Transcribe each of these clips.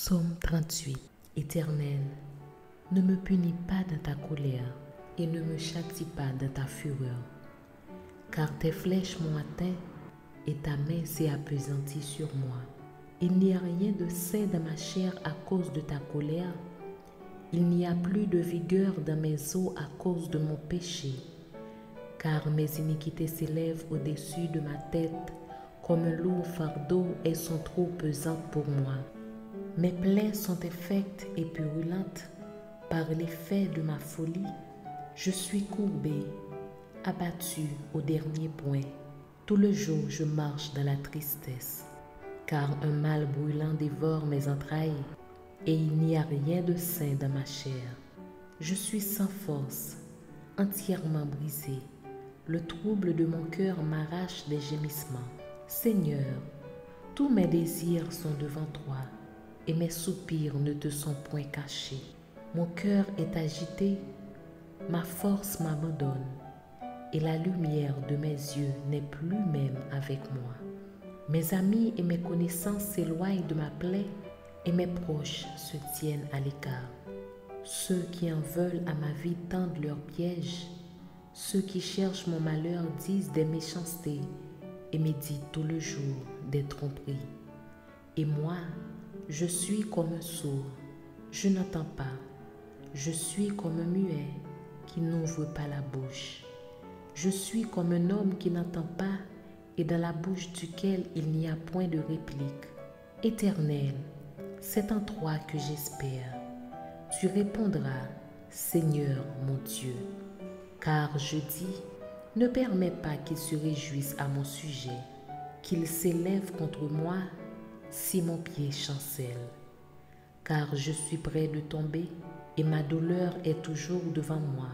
Psaume 38. Éternel, ne me punis pas dans ta colère et ne me châtie pas dans ta fureur, car tes flèches m'ont atteint et ta main s'est appesantie sur moi. Il n'y a rien de sain dans ma chair à cause de ta colère. Il n'y a plus de vigueur dans mes os à cause de mon péché, car mes iniquités s'élèvent au-dessus de ma tête comme un lourd fardeau et sont trop pesantes pour moi. Mes plaies sont infectes et purulentes par l'effet de ma folie. Je suis courbé, abattu au dernier point. Tout le jour, je marche dans la tristesse, car un mal brûlant dévore mes entrailles et il n'y a rien de sain dans ma chair. Je suis sans force, entièrement brisé. Le trouble de mon cœur m'arrache des gémissements. Seigneur, tous mes désirs sont devant toi et mes soupirs ne te sont point cachés. Mon cœur est agité, ma force m'abandonne et la lumière de mes yeux n'est plus même avec moi. Mes amis et mes connaissances s'éloignent de ma plaie et mes proches se tiennent à l'écart. Ceux qui en veulent à ma vie tendent leurs pièges. Ceux qui cherchent mon malheur disent des méchancetés et méditent tout le jour des tromperies. Et moi, je suis comme un sourd, je n'entends pas. Je suis comme un muet qui n'ouvre pas la bouche. Je suis comme un homme qui n'entend pas et dans la bouche duquel il n'y a point de réplique. Éternel, c'est en toi que j'espère. Tu répondras, Seigneur mon Dieu. Car je dis, ne permets pas qu'il se réjouisse à mon sujet, qu'il s'élève contre moi si mon pied chancelle. Car je suis près de tomber et ma douleur est toujours devant moi.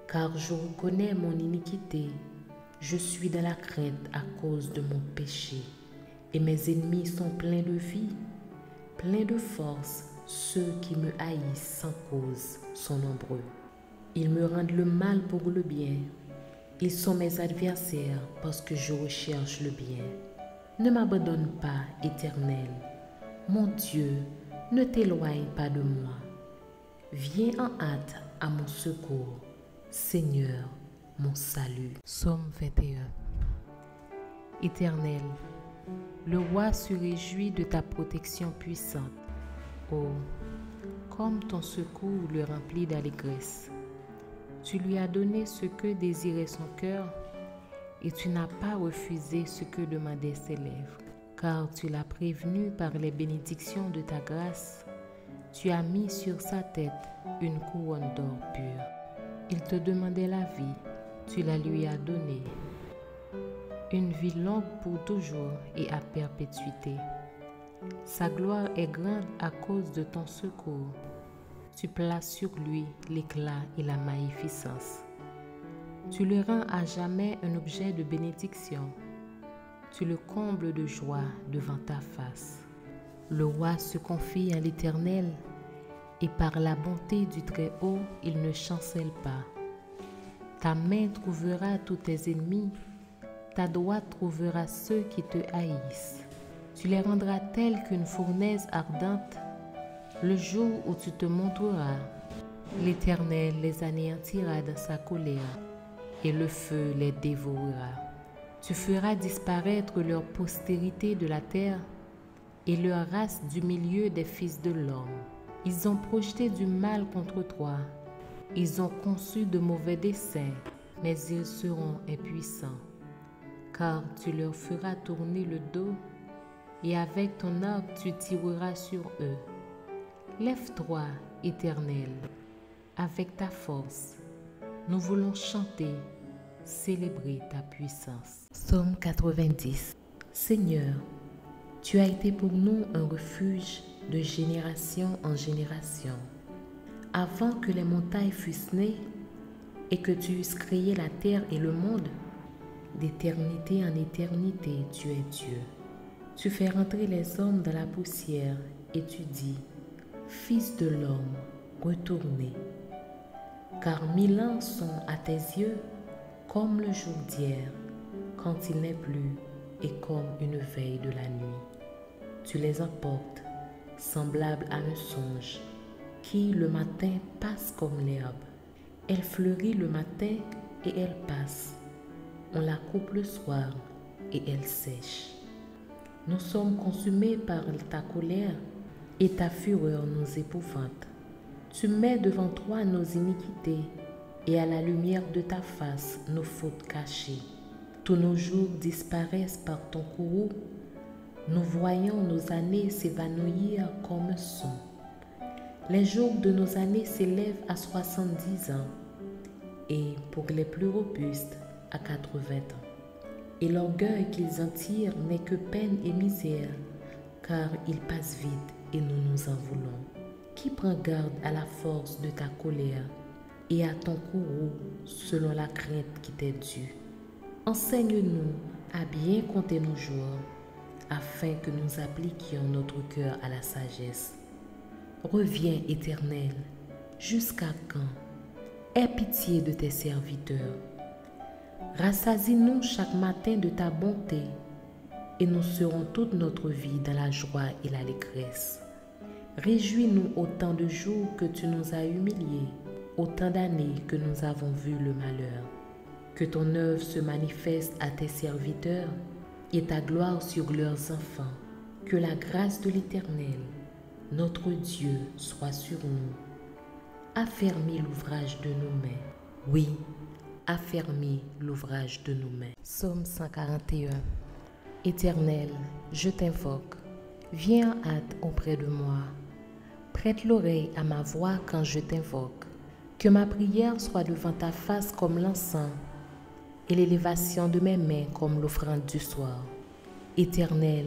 Car je reconnais mon iniquité, je suis dans la crainte à cause de mon péché. Et mes ennemis sont pleins de vie, pleins de force. Ceux qui me haïssent sans cause sont nombreux. Ils me rendent le mal pour le bien. Ils sont mes adversaires parce que je recherche le bien. Ne m'abandonne pas, Éternel. Mon Dieu, ne t'éloigne pas de moi. Viens en hâte à mon secours, Seigneur, mon salut. Psaume 21. Éternel, le roi se réjouit de ta protection puissante. Oh, comme ton secours le remplit d'allégresse. Tu lui as donné ce que désirait son cœur et tu n'as pas refusé ce que demandaient ses lèvres. Car tu l'as prévenu par les bénédictions de ta grâce. Tu as mis sur sa tête une couronne d'or pur. Il te demandait la vie, tu la lui as donnée. Une vie longue pour toujours et à perpétuité. Sa gloire est grande à cause de ton secours. Tu places sur lui l'éclat et la magnificence. Tu le rends à jamais un objet de bénédiction. Tu le combles de joie devant ta face. Le roi se confie à l'Éternel et par la bonté du Très-Haut, il ne chancelle pas. Ta main trouvera tous tes ennemis, ta droite trouvera ceux qui te haïssent. Tu les rendras tels qu'une fournaise ardente le jour où tu te montreras. L'Éternel les anéantira dans sa colère et le feu les dévorera. Tu feras disparaître leur postérité de la terre et leur race du milieu des fils de l'homme. Ils ont projeté du mal contre toi. Ils ont conçu de mauvais desseins, mais ils seront impuissants. Car tu leur feras tourner le dos et avec ton arc tu tireras sur eux. Lève-toi, Éternel, avec ta force. Nous voulons chanter, célébrer ta puissance. Psaume 90. Seigneur, tu as été pour nous un refuge de génération en génération. Avant que les montagnes fussent nées et que tu eusses créé la terre et le monde, d'éternité en éternité, tu es Dieu. Tu fais rentrer les hommes dans la poussière et tu dis, Fils de l'homme, retournez. Car 1000 ans sont à tes yeux comme le jour d'hier, quand il n'est plus, et comme une veille de la nuit. Tu les emportes semblable à un songe, qui le matin passe comme l'herbe. Elle fleurit le matin et elle passe. On la coupe le soir et elle sèche. Nous sommes consumés par ta colère et ta fureur nous épouvante. Tu mets devant toi nos iniquités et à la lumière de ta face nos fautes cachées. Tous nos jours disparaissent par ton courroux. Nous voyons nos années s'évanouir comme son. Les jours de nos années s'élèvent à 70 ans et pour les plus robustes à 80 ans. Et l'orgueil qu'ils en tirent n'est que peine et misère, car ils passent vite et nous nous en voulons. Qui prend garde à la force de ta colère et à ton courroux selon la crainte qui t'est due? Enseigne-nous à bien compter nos jours, afin que nous appliquions notre cœur à la sagesse. Reviens, Éternel, jusqu'à quand? Aie pitié de tes serviteurs. Rassasie-nous chaque matin de ta bonté, et nous serons toute notre vie dans la joie et l'allégresse. Réjouis-nous autant de jours que tu nous as humiliés, autant d'années que nous avons vu le malheur. Que ton œuvre se manifeste à tes serviteurs et ta gloire sur leurs enfants. Que la grâce de l'Éternel, notre Dieu, soit sur nous. Affermis l'ouvrage de nos mains. Oui, affermis l'ouvrage de nos mains. Psaume 141. Éternel, je t'invoque. Viens en hâte auprès de moi. Prête l'oreille à ma voix quand je t'invoque. Que ma prière soit devant ta face comme l'encens et l'élévation de mes mains comme l'offrande du soir. Éternel,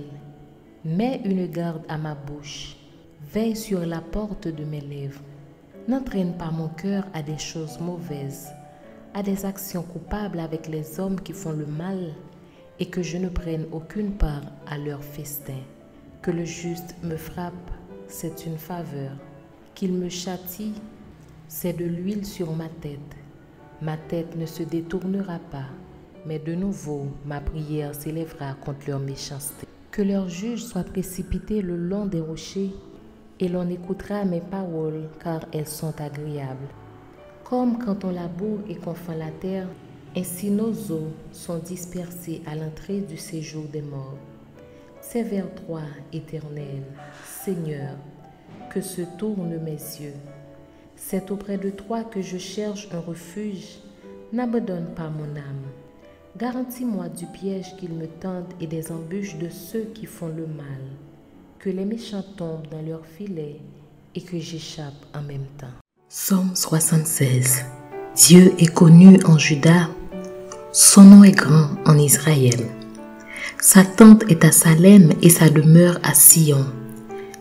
mets une garde à ma bouche, veille sur la porte de mes lèvres. N'entraîne pas mon cœur à des choses mauvaises, à des actions coupables avec les hommes qui font le mal, et que je ne prenne aucune part à leur festin. Que le juste me frappe, c'est une faveur. Qu'il me châtie, c'est de l'huile sur ma tête. Ma tête ne se détournera pas, mais de nouveau ma prière s'élèvera contre leur méchanceté. Que leurs juges soient précipités le long des rochers, et l'on écoutera mes paroles, car elles sont agréables. Comme quand on laboure et qu'on fend la terre, ainsi nos os sont dispersés à l'entrée du séjour des morts. C'est vers toi, Éternel, Seigneur, que se tournent mes yeux. C'est auprès de toi que je cherche un refuge. N'abandonne pas mon âme. Garantis-moi du piège qu'ils me tendent et des embûches de ceux qui font le mal. Que les méchants tombent dans leurs filets et que j'échappe en même temps. Psaume 76. Dieu est connu en Juda, son nom est grand en Israël. Sa tente est à Salem et sa demeure à Sion.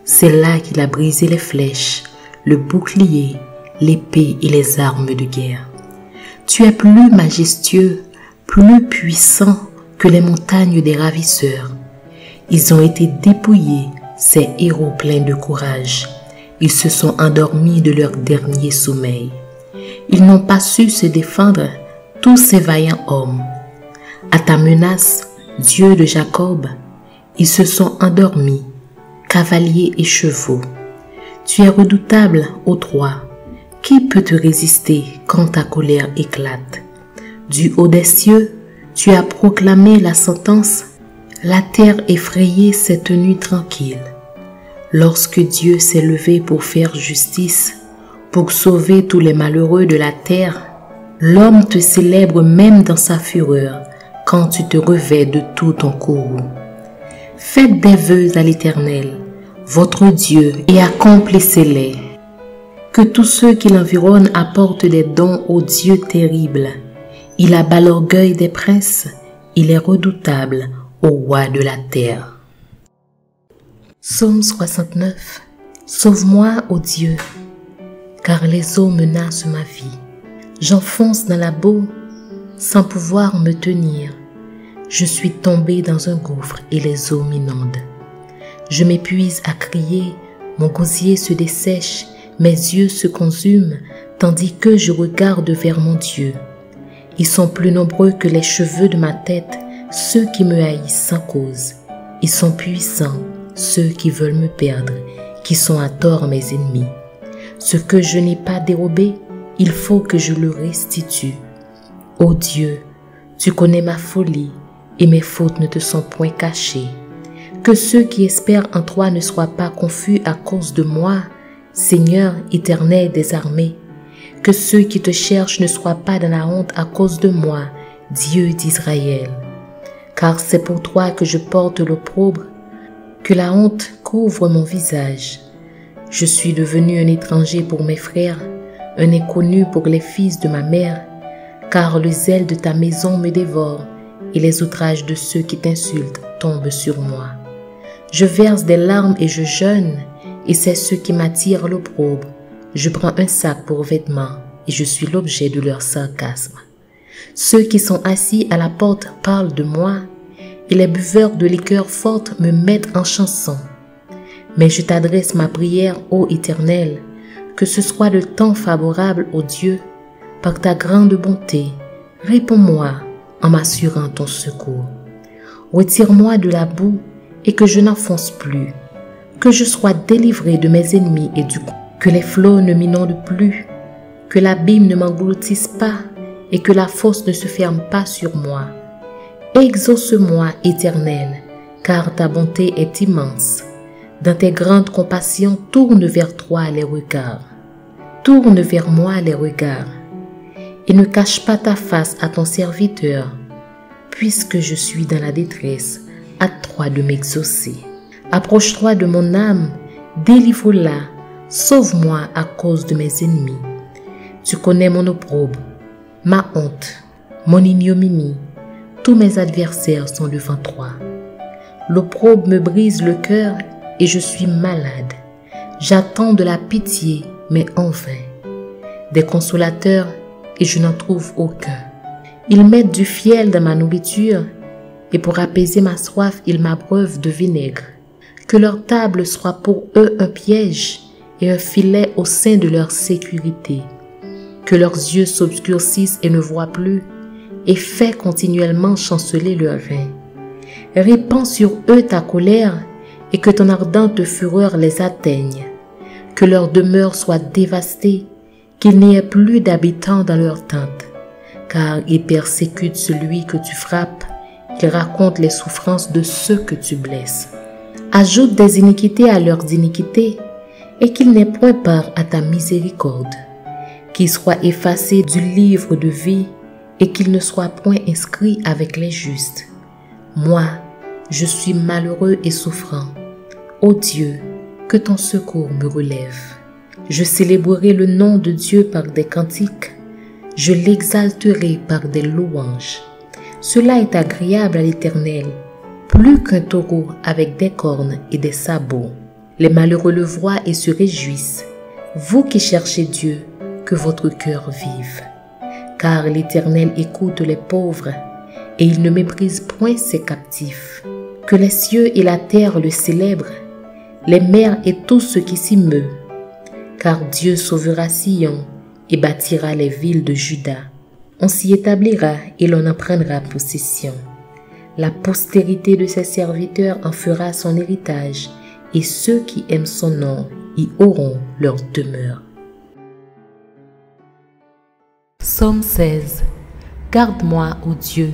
C'est là qu'il a brisé les flèches, le bouclier, l'épée et les armes de guerre. Tu es plus majestueux, plus puissant que les montagnes des ravisseurs. Ils ont été dépouillés, ces héros pleins de courage. Ils se sont endormis de leur dernier sommeil. Ils n'ont pas su se défendre, tous ces vaillants hommes. À ta menace, Dieu de Jacob, ils se sont endormis, cavaliers et chevaux. Tu es redoutable, ô roi. Qui peut te résister quand ta colère éclate? Du haut des cieux, tu as proclamé la sentence. La terre effrayée s'est tenue tranquille. Lorsque Dieu s'est levé pour faire justice, pour sauver tous les malheureux de la terre, l'homme te célèbre même dans sa fureur, quand tu te revêts de tout ton courroux. Faites des vœux à l'Éternel, votre Dieu, et accomplissez-les. Que tous ceux qui l'environnent apportent des dons au Dieu terrible. Il abat l'orgueil des princes, il est redoutable au roi de la terre. Psaume 69. Sauve-moi, ô Dieu, car les eaux menacent ma vie. J'enfonce dans la boue sans pouvoir me tenir. Je suis tombé dans un gouffre et les eaux m'inondent. Je m'épuise à crier, mon gosier se dessèche, mes yeux se consument, tandis que je regarde vers mon Dieu. Ils sont plus nombreux que les cheveux de ma tête, ceux qui me haïssent sans cause. Ils sont puissants, ceux qui veulent me perdre. qui sont à tort mes ennemis. Ce que je n'ai pas dérobé, il faut que je le restitue. Ô Dieu, tu connais ma folie et mes fautes ne te sont point cachées. Que ceux qui espèrent en toi ne soient pas confus à cause de moi, Seigneur éternel des armées. Que ceux qui te cherchent ne soient pas dans la honte à cause de moi, Dieu d'Israël. Car c'est pour toi que je porte l'opprobre, que la honte couvre mon visage. Je suis devenu un étranger pour mes frères, un inconnu pour les fils de ma mère, car le zèle de ta maison me dévore et les outrages de ceux qui t'insultent tombent sur moi. Je verse des larmes et je jeûne, et c'est ce qui m'attire l'opprobre. Je prends un sac pour vêtements et je suis l'objet de leur sarcasme. Ceux qui sont assis à la porte parlent de moi, et les buveurs de liqueur forte me mettent en chanson. Mais je t'adresse ma prière, ô Éternel, que ce soit le temps favorable, ô Dieu, par ta grande bonté, réponds-moi en m'assurant ton secours. Retire-moi de la boue et que je n'enfonce plus, que je sois délivré de mes ennemis et du coup, que les flots ne m'inondent plus, que l'abîme ne m'engloutisse pas et que la fosse ne se ferme pas sur moi. Exauce-moi, Éternel, car ta bonté est immense. Dans tes grandes compassions, tourne vers toi les regards. Tourne vers moi les regards. Et ne cache pas ta face à ton serviteur, puisque je suis dans la détresse, hâte-toi de m'exaucer. Approche-toi de mon âme, délivre-la, sauve-moi à cause de mes ennemis. Tu connais mon opprobre, ma honte, mon ignominie. Tous mes adversaires sont devant toi. L'opprobre me brise le cœur et je suis malade. J'attends de la pitié, mais en vain. Des consolateurs et je n'en trouve aucun. Ils mettent du fiel dans ma nourriture et pour apaiser ma soif, ils m'abreuvent de vinaigre. Que leur table soit pour eux un piège et un filet au sein de leur sécurité. Que leurs yeux s'obscurcissent et ne voient plus et fais continuellement chanceler leurs reins. Répands sur eux ta colère et que ton ardente fureur les atteigne. Que leur demeure soit dévastée, qu'il n'y ait plus d'habitants dans leur tente, car ils persécutent celui que tu frappes, ils racontent les souffrances de ceux que tu blesses. Ajoute des iniquités à leurs iniquités, et qu'ils n'aient point part à ta miséricorde, qu'ils soient effacés du livre de vie, et qu'ils ne soient point inscrits avec les justes. Moi, je suis malheureux et souffrant. Ô Dieu, que ton secours me relève. Je célébrerai le nom de Dieu par des cantiques, je l'exalterai par des louanges. Cela est agréable à l'Éternel, plus qu'un taureau avec des cornes et des sabots. Les malheureux le voient et se réjouissent. Vous qui cherchez Dieu, que votre cœur vive. Car l'Éternel écoute les pauvres, et il ne méprise point ses captifs. Que les cieux et la terre le célèbrent, les mers et tout ce qui s'y meut. Car Dieu sauvera Sion et bâtira les villes de Juda. On s'y établira et l'on en prendra possession. La postérité de ses serviteurs en fera son héritage, et ceux qui aiment son nom y auront leur demeure. Psaume 16. Garde-moi, ô Dieu,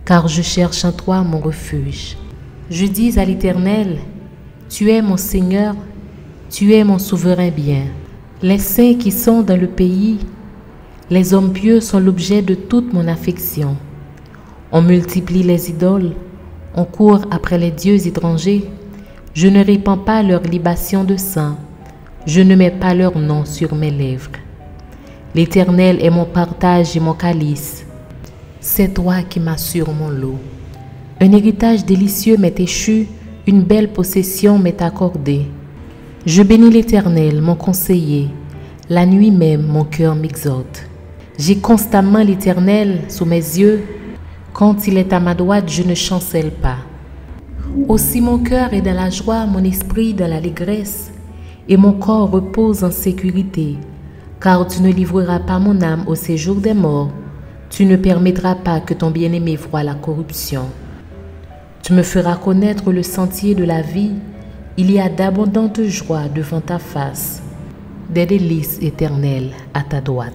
car je cherche en toi mon refuge. Je dis à l'Éternel, tu es mon Seigneur, tu es mon souverain bien. Les saints qui sont dans le pays, les hommes pieux sont l'objet de toute mon affection. On multiplie les idoles, on court après les dieux étrangers. Je ne répands pas leur libation de sang, je ne mets pas leur nom sur mes lèvres. L'Éternel est mon partage et mon calice. C'est toi qui m'assures mon lot. Un héritage délicieux m'est échu, une belle possession m'est accordée. Je bénis l'Éternel, mon conseiller. La nuit même, mon cœur m'exhorte. J'ai constamment l'Éternel sous mes yeux. Quand il est à ma droite, je ne chancelle pas. Aussi mon cœur est dans la joie, mon esprit dans l'allégresse, et mon corps repose en sécurité. Car tu ne livreras pas mon âme au séjour des morts. Tu ne permettras pas que ton bien-aimé voie la corruption. Tu me feras connaître le sentier de la vie. Il y a d'abondantes joies devant ta face, des délices éternelles à ta droite.